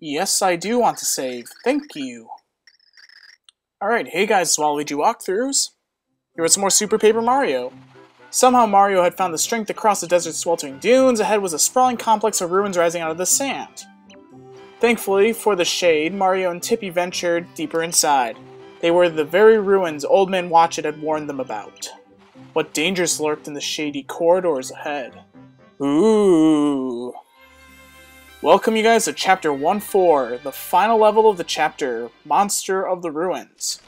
Yes, I do want to save. Thank you. Alright, hey guys, it's Waluigi Walkthroughs. Here with some more Super Paper Mario. Somehow Mario had found the strength to cross the desert's sweltering dunes. Ahead was a sprawling complex of ruins rising out of the sand. Thankfully, for the shade, Mario and Tippy ventured deeper inside. They were the very ruins Old Man Watchet had warned them about. What dangers lurked in the shady corridors ahead? Ooh. Welcome you guys to Chapter 1-4, the final level of the chapter, Monster of the Ruins.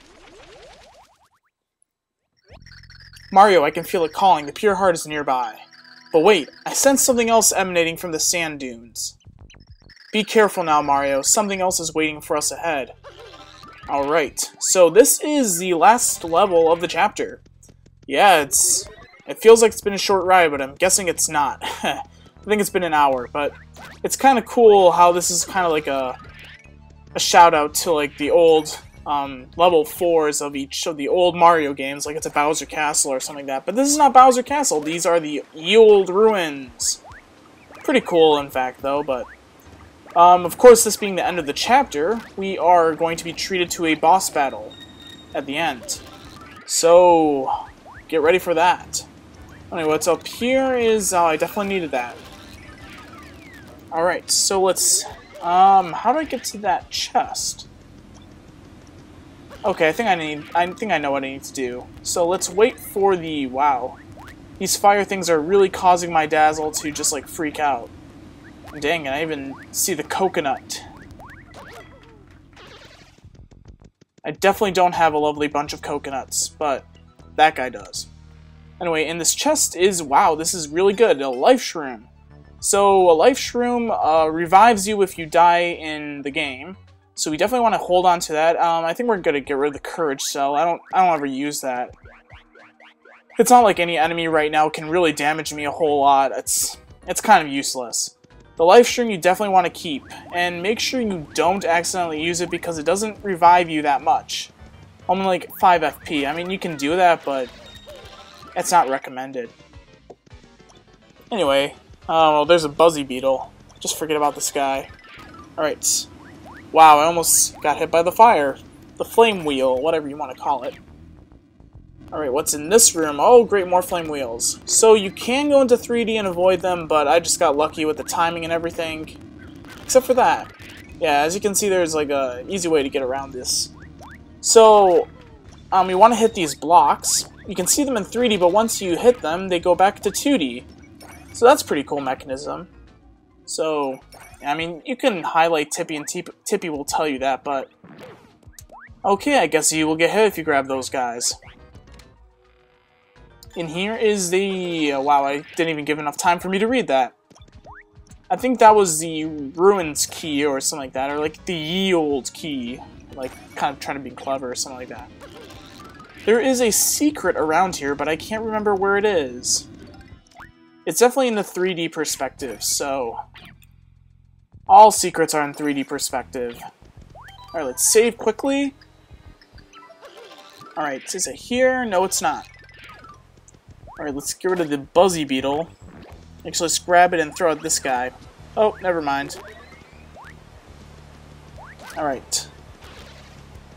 Mario, I can feel it calling, the pure heart is nearby. But wait, I sense something else emanating from the sand dunes. Be careful now, Mario, something else is waiting for us ahead. Alright, so this is the last level of the chapter. Yeah, it feels like it's been a short ride, but I'm guessing it's not. I think it's been an hour, but it's kind of cool how this is kind of like a shout out to like the old level 4s of each of the old Mario games, like it's a Bowser Castle or something like that. But this is not Bowser Castle, these are the ye olde ruins. Pretty cool, in fact, though, but of course, this being the end of the chapter, we are going to be treated to a boss battle at the end. So, get ready for that. Anyway, what's up here is, I definitely needed that. Alright, so let's, how do I get to that chest? Okay, I think I know what I need to do. So let's wait for the, wow. These fire things are really causing my Dazzle to just, like, freak out. Dang it, I even see the coconut. I definitely don't have a lovely bunch of coconuts, but that guy does. Anyway, and this chest is, wow, this is really good, a life shroom. So, a life shroom revives you if you die in the game. So we definitely want to hold on to that. I think we're gonna get rid of the courage cell. I don't ever use that. It's not like any enemy right now can really damage me a whole lot. It's kind of useless. The life shroom you definitely want to keep, and make sure you don't accidentally use it because it doesn't revive you that much. Only like 5 FP. I mean, you can do that, but it's not recommended. Anyway, well, there's a Buzzy Beetle. Just forget about this guy. Alright. Wow, I almost got hit by the fire. The flame wheel, whatever you want to call it. Alright, what's in this room? Oh, great, more flame wheels. So you can go into 3D and avoid them, but I just got lucky with the timing and everything. Except for that. Yeah, as you can see, there's like a easy way to get around this. So, you want to hit these blocks. You can see them in 3D, but once you hit them, they go back to 2D. So that's a pretty cool mechanism. So, I mean, you can highlight Tippy, and Tippy will tell you that, but... Okay, I guess you will get hit if you grab those guys. And here is the... wow, I didn't even give enough time for me to read that. I think that was the Ruins key or something like that, or like the ye olde key. Like, kind of trying to be clever or something like that. There is a secret around here, but I can't remember where it is. It's definitely in the 3D perspective, so... all secrets are in 3D perspective. Alright, let's save quickly. Alright, is it here? No, it's not. Alright, let's get rid of the Buzzy Beetle. Actually, let's grab it and throw at this guy. Oh, never mind. Alright.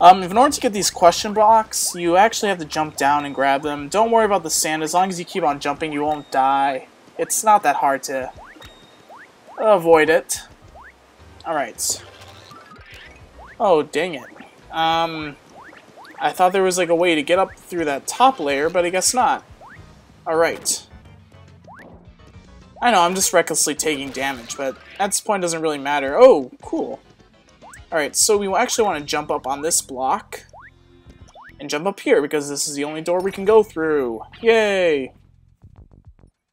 In order to get these question blocks, you actually have to jump down and grab them. Don't worry about the sand. As long as you keep on jumping, you won't die. It's not that hard to avoid it. Alright. Oh, dang it. I thought there was like a way to get up through that top layer, but I guess not. Alright. I know, I'm just recklessly taking damage, but at this point it doesn't really matter. Oh, cool. Alright, so we actually want to jump up on this block. And jump up here, because this is the only door we can go through. Yay!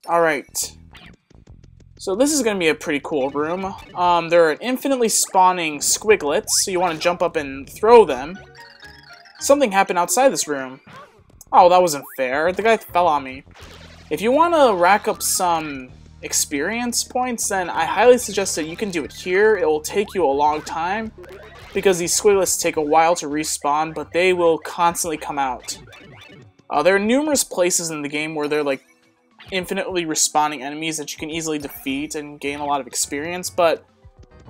Alright. So this is going to be a pretty cool room. There are infinitely spawning squiglets, so you want to jump up and throw them. Something happened outside this room. Oh, that wasn't fair. The guy fell on me. If you want to rack up some experience points, then I highly suggest that you can do it here. It will take you a long time, because these squiglets take a while to respawn, but they will constantly come out. There are numerous places in the game where they're like infinitely respawning enemies that you can easily defeat and gain a lot of experience, but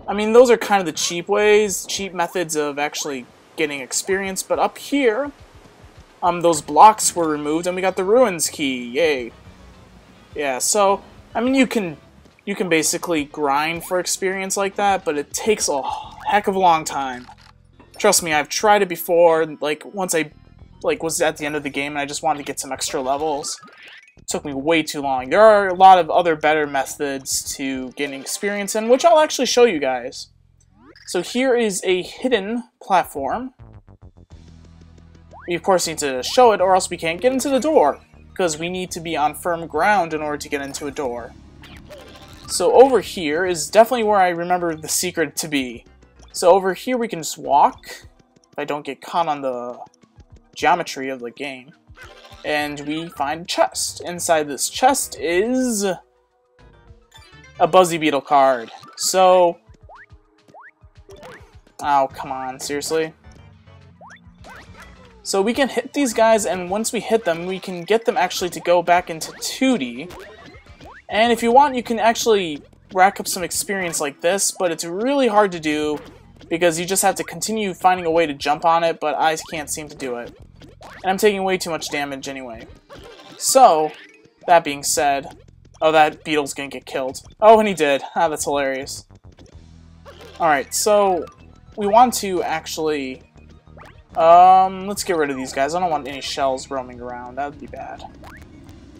I mean, those are kind of the cheap ways, cheap methods of actually getting experience, but up here, those blocks were removed and we got the ruins key, yay. Yeah, so, I mean, you can basically grind for experience like that, but it takes a heck of a long time. Trust me, I've tried it before, like, once I, was at the end of the game and I just wanted to get some extra levels. It took me way too long. There are a lot of other better methods to getting experience in, which I'll actually show you guys. So here is a hidden platform. We of course need to show it or else we can't get into the door, because we need to be on firm ground in order to get into a door. So over here is definitely where I remember the secret to be. So over here we can just walk, if I don't get caught on the geometry of the game. And we find a chest. Inside this chest is a Buzzy Beetle card. So, oh, come on, seriously? So we can hit these guys, and once we hit them, we can get them actually to go back into 2D. And if you want, you can actually rack up some experience like this, but it's really hard to do because you just have to continue finding a way to jump on it, but I can't seem to do it. And I'm taking way too much damage anyway. So, that being said... Oh, that beetle's gonna get killed. Oh, and he did. Ah, that's hilarious. Alright, so... we want to actually... let's get rid of these guys. I don't want any shells roaming around. That would be bad.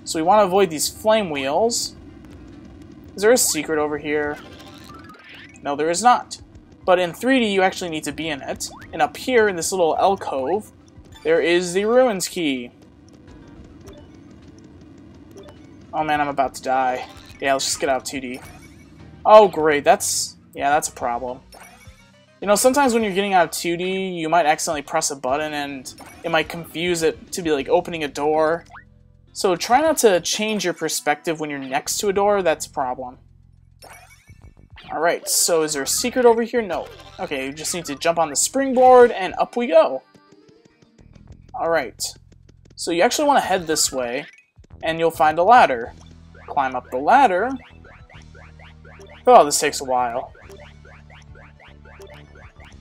So we want to avoid these flame wheels. Is there a secret over here? No, there is not. But in 3D, you actually need to be in it. And up here, in this little alcove, there is the ruins key. Oh man, I'm about to die. Yeah, let's just get out of 2D. Oh great, that's a problem. You know, sometimes when you're getting out of 2D, you might accidentally press a button and it might confuse it to be like opening a door. So try not to change your perspective when you're next to a door, that's a problem. Alright, so is there a secret over here? No. Okay, you just need to jump on the springboard and up we go. Alright, so you actually want to head this way, and you'll find a ladder. Climb up the ladder. Oh, this takes a while.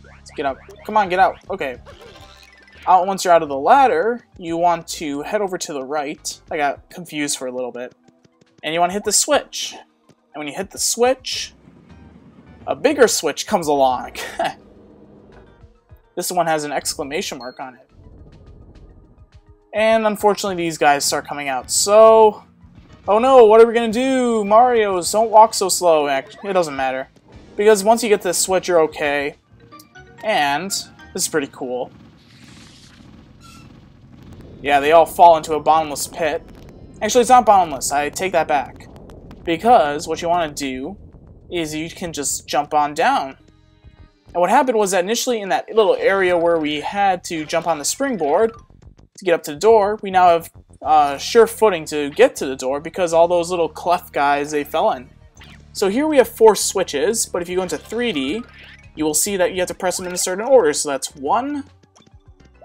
Let's get out. Come on, get out. Okay. Once you're out of the ladder, you want to head over to the right. I got confused for a little bit. And you want to hit the switch. And when you hit the switch, a bigger switch comes along. This one has an exclamation mark on it. And unfortunately, these guys start coming out. So, oh no, what are we gonna do? Mario's, don't walk so slow. It doesn't matter. Because once you get this switch, you're okay. And this is pretty cool. Yeah, they all fall into a bottomless pit. Actually, it's not bottomless. I take that back. Because what you want to do is you can just jump on down. And what happened was that initially in that little area where we had to jump on the springboard to get up to the door, we now have sure footing to get to the door because all those little cleft guys, they fell in. So here we have 4 switches, but if you go into 3D, you will see that you have to press them in a certain order. So that's 1,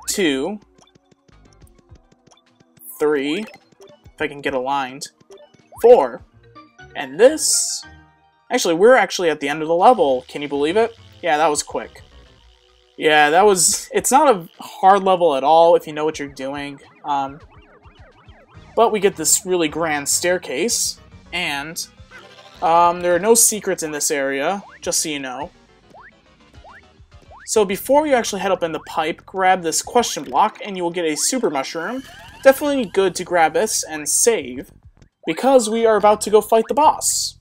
2, 3, if I can get aligned, 4, and this... Actually, we're actually at the end of the level. Can you believe it? Yeah, that was quick. Yeah, that was... It's not a hard level at all if you know what you're doing. But we get this really grand staircase, and there are no secrets in this area, just so you know. So before you actually head up in the pipe, grab this question block, and you will get a super mushroom. Definitely good to grab this and save, because we are about to go fight the boss.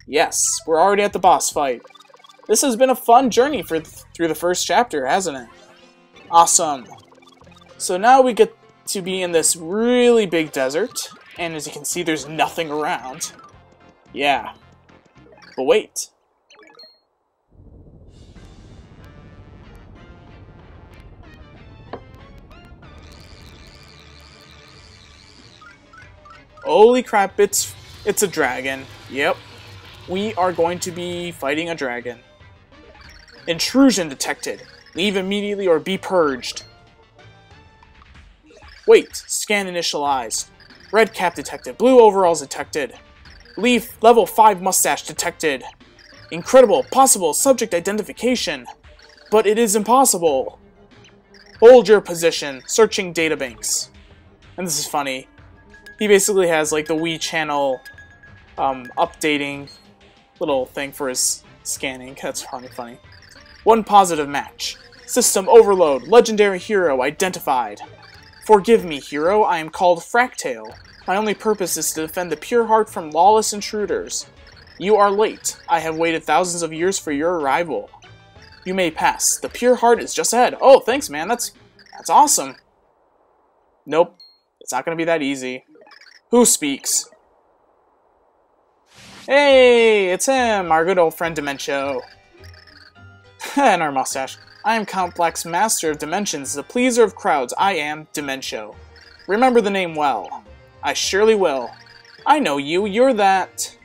Yes, we're already at the boss fight. This has been a fun journey through the first chapter, hasn't it? Awesome. So now we get to be in this really big desert, and as you can see, there's nothing around. Yeah. But wait. Holy crap, it's a dragon. Yep. We are going to be fighting a dragon. Intrusion detected. Leave immediately or be purged. Wait. Scan initialized. Red cap detected. Blue overalls detected. Leaf level 5 mustache detected. Incredible, possible, subject identification. But it is impossible. Hold your position, searching databanks. And this is funny. He basically has like the Wii channel updating little thing for his scanning. That's funny. One positive match. System overload. Legendary hero identified. Forgive me, hero. I am called Fracktail. My only purpose is to defend the pure heart from lawless intruders. You are late. I have waited thousands of years for your arrival. You may pass. The pure heart is just ahead. Oh, thanks, man. That's awesome. Nope. It's not going to be that easy. Who speaks? Hey, it's him, our good old friend Dementio. And our mustache. I am Count Black's master of dimensions, the pleaser of crowds. I am Dementio. Remember the name well. I surely will. I know you. You're that...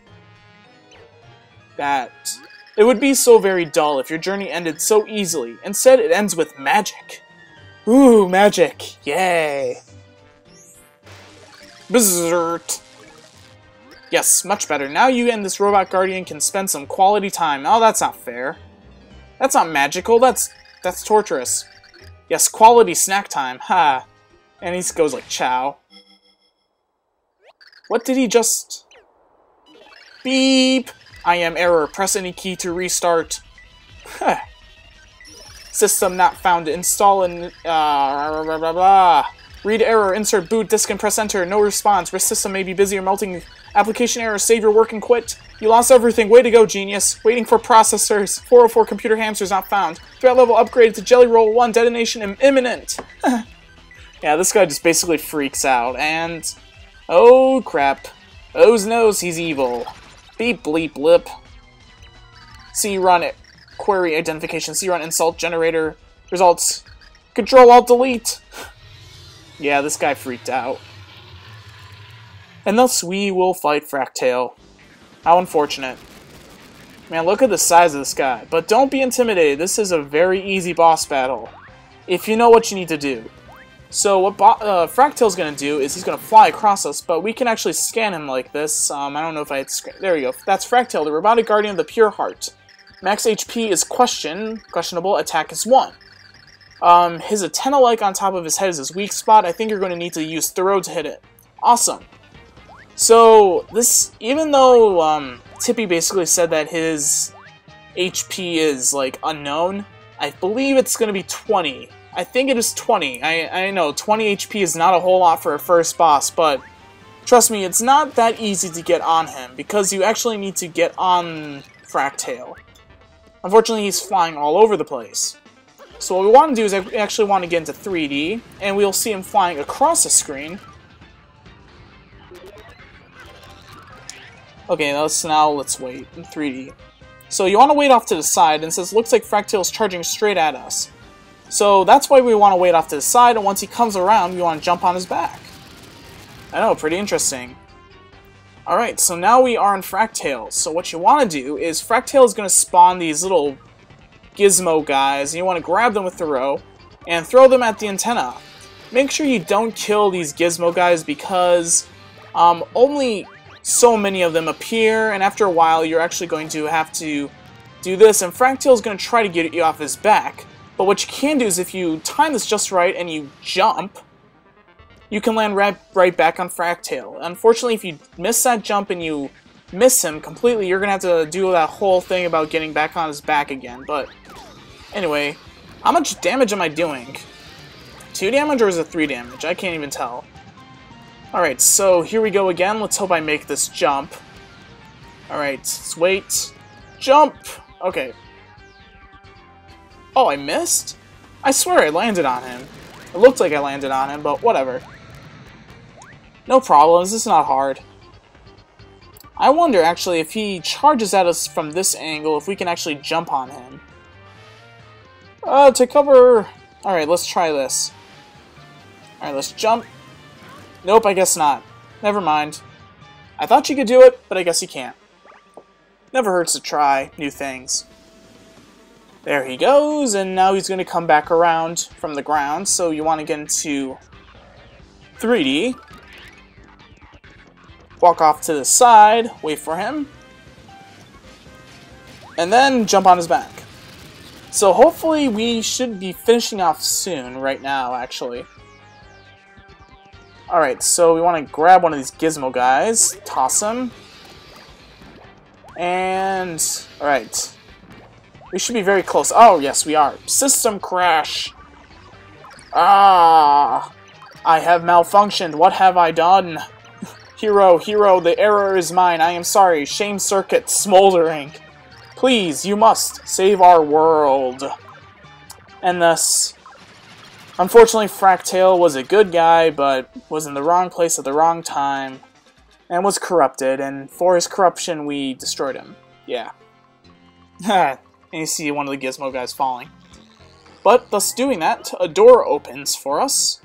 It would be so very dull if your journey ended so easily. Instead, it ends with magic. Ooh, magic. Yay. Berserk. Yes, much better. Now you and this robot guardian can spend some quality time. Oh, that's not fair. That's not magical. That's torturous. Yes, quality snack time. Ha. And he goes like, chow. What did he just... Beep. I am error. Press any key to restart. System not found. Install and... blah, blah, blah. Read error. Insert boot. Disk and press enter. No response. Risk system may be busy or melting. Application error. Save your work and quit. You lost everything. Way to go, genius. Waiting for processors. 404 computer hamsters not found. Threat level upgraded to Jelly Roll 1. Detonation imminent. Yeah, this guy just basically freaks out. And... oh, crap. O's knows he's evil. Beep, bleep, blip. C-run it. Query identification. C-run insult generator. Results. Control-Alt-Delete. Yeah, this guy freaked out. And thus we will fight Fracktail. How unfortunate. Man, look at the size of this guy. But don't be intimidated. This is a very easy boss battle. If you know what you need to do. So what Fracktail's going to do is he's going to fly across us, but we can actually scan him like this. I don't know if I had... there we go. That's Fracktail, the robotic guardian of the pure heart. Max HP is questionable. Attack is 1. His antenna-like on top of his head is his weak spot. I think you're going to need to use Throw to hit it. Awesome. So, this... even though Tippy basically said that his HP is, like, unknown, I believe it's going to be 20. I think it is 20. I know, 20 HP is not a whole lot for a first boss, but trust me, it's not that easy to get on him, because you actually need to get on Fracktail. Unfortunately, he's flying all over the place. So what we want to do is we actually want to get into 3D, and we'll see him flying across the screen. Okay, let's wait in 3D. So you want to wait off to the side, and since it looks like Fracktail's charging straight at us. So that's why we want to wait off to the side, and once he comes around, we want to jump on his back. I know, pretty interesting. Alright, so now we are in Fracktail. So what you want to do is, Fracktail is going to spawn these little gizmo guys, and you want to grab them with Throw, and throw them at the antenna. Make sure you don't kill these gizmo guys, because only so many of them appear, and after a while, you're actually going to have to do this, and Fracktail is going to try to get you off his back. But what you can do is if you time this just right and you jump, you can land right back on Fracktail. Unfortunately, if you miss that jump and you miss him completely, you're going to have to do that whole thing about getting back on his back again. But anyway, how much damage am I doing? 2 damage or is it 3 damage? I can't even tell. Alright, so here we go again. Let's hope I make this jump. Alright, let's wait. Jump! Okay. Oh, I missed? I swear I landed on him. It looked like I landed on him, but whatever. No problems, this is not hard. I wonder, actually, if he charges at us from this angle, if we can actually jump on him. To cover... Alright, let's try this. Alright, let's jump. Nope, I guess not. Never mind. I thought you could do it, but I guess you can't. Never hurts to try new things. There he goes, and now he's going to come back around from the ground, so you want to get into 3D. Walk off to the side, wait for him. and then jump on his back. So hopefully we should be finishing off soon, right now, actually. Alright, so we want to grab one of these gizmo guys, toss him, and... alright. We should be very close. Oh, yes, we are. System crash! Ah! I have malfunctioned. What have I done? Hero, the error is mine. I am sorry. Shame circuit smoldering. Please, you must save our world. And thus, unfortunately, Fracktail was a good guy, but was in the wrong place at the wrong time, and was corrupted, and for his corruption, we destroyed him. Yeah. And you see one of the gizmo guys falling. But, thus doing that, a door opens for us,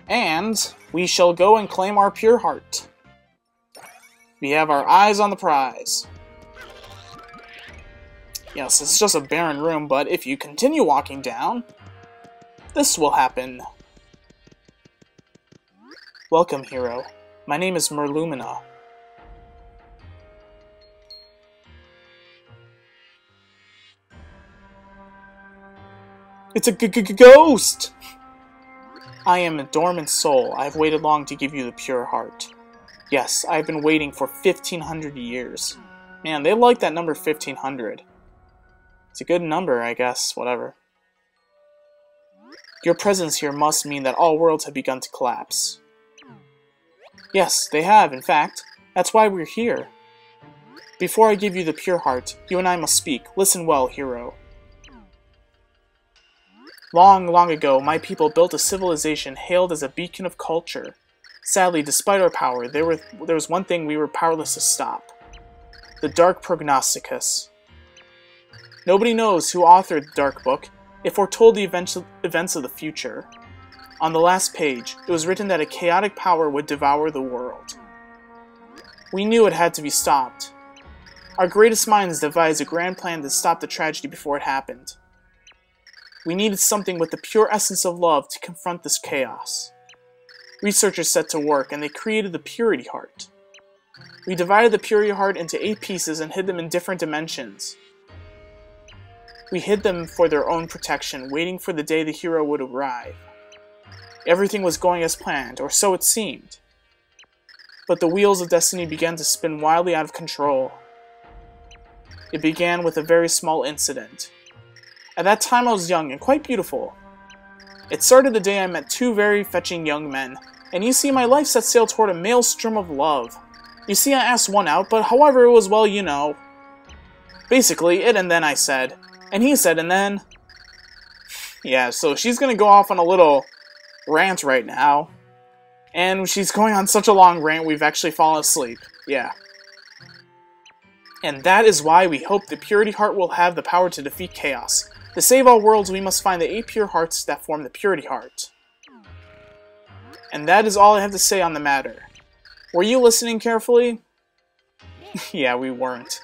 and we shall go and claim our pure heart. We have our eyes on the prize. Yes, it's just a barren room, but if you continue walking down, this will happen. Welcome, hero. My name is Merlumina. It's a ghost! I am a dormant soul. I have waited long to give you the pure heart. Yes, I have been waiting for 1,500 years. Man, they like that number 1,500. It's a good number, I guess. Whatever. Your presence here must mean that all worlds have begun to collapse. Yes, they have, in fact. That's why we're here. Before I give you the pure heart, you and I must speak. Listen well, hero. Long, long ago, my people built a civilization hailed as a beacon of culture. Sadly, despite our power, there was one thing we were powerless to stop. The Dark Prognosticus. Nobody knows who authored the Dark Book. It foretold the events of the future. On the last page, it was written that a chaotic power would devour the world. We knew it had to be stopped. Our greatest minds devised a grand plan to stop the tragedy before it happened. We needed something with the pure essence of love to confront this chaos. Researchers set to work, and they created the Purity Heart. We divided the Purity Heart into 8 pieces and hid them in different dimensions. We hid them for their own protection, waiting for the day the hero would arrive. Everything was going as planned, or so it seemed. But the wheels of destiny began to spin wildly out of control. It began with a very small incident. At that time I was young and quite beautiful. It started the day I met 2 very fetching young men, and you see my life set sail toward a maelstrom of love. You see I asked one out, but however it was, well, you know. Basically, it and then I said, and he said and then. Yeah, so she's gonna go off on a little rant right now. And she's going on such a long rant we've actually fallen asleep. Yeah. And that is why we hope the Purity Heart will have the power to defeat chaos. To save all worlds, we must find the 8 pure hearts that form the Purity Heart. And that is all I have to say on the matter. Were you listening carefully? Yeah, we weren't.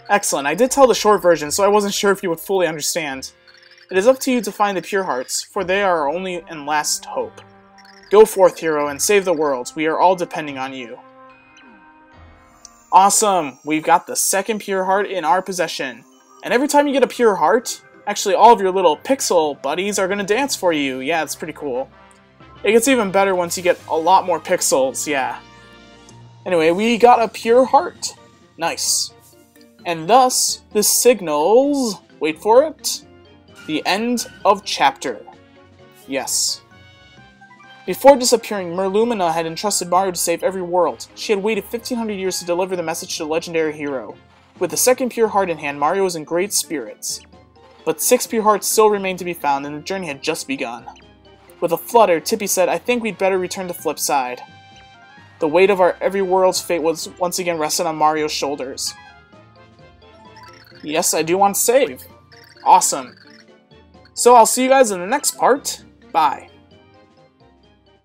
Excellent, I did tell the short version, so I wasn't sure if you would fully understand. It is up to you to find the pure hearts, for they are our only and last hope. Go forth, hero, and save the world. We are all depending on you. Awesome! We've got the 2nd pure heart in our possession. And every time you get a pure heart, actually all of your little pixel buddies are gonna dance for you. Yeah, it's pretty cool. It gets even better once you get a lot more pixels, yeah. Anyway, we got a pure heart. Nice. And thus, this signals, wait for it, the end of chapter. Yes. Before disappearing, Merlumina had entrusted Mario to save every world. She had waited 1,500 years to deliver the message to the legendary hero. With the 2nd pure heart in hand, Mario was in great spirits. But 6 pure hearts still remained to be found, and the journey had just begun. With a flutter, Tippy said, I think we'd better return to Flipside. The weight of our every world's fate was once again rested on Mario's shoulders. Yes, I do want to save. Awesome. So I'll see you guys in the next part. Bye.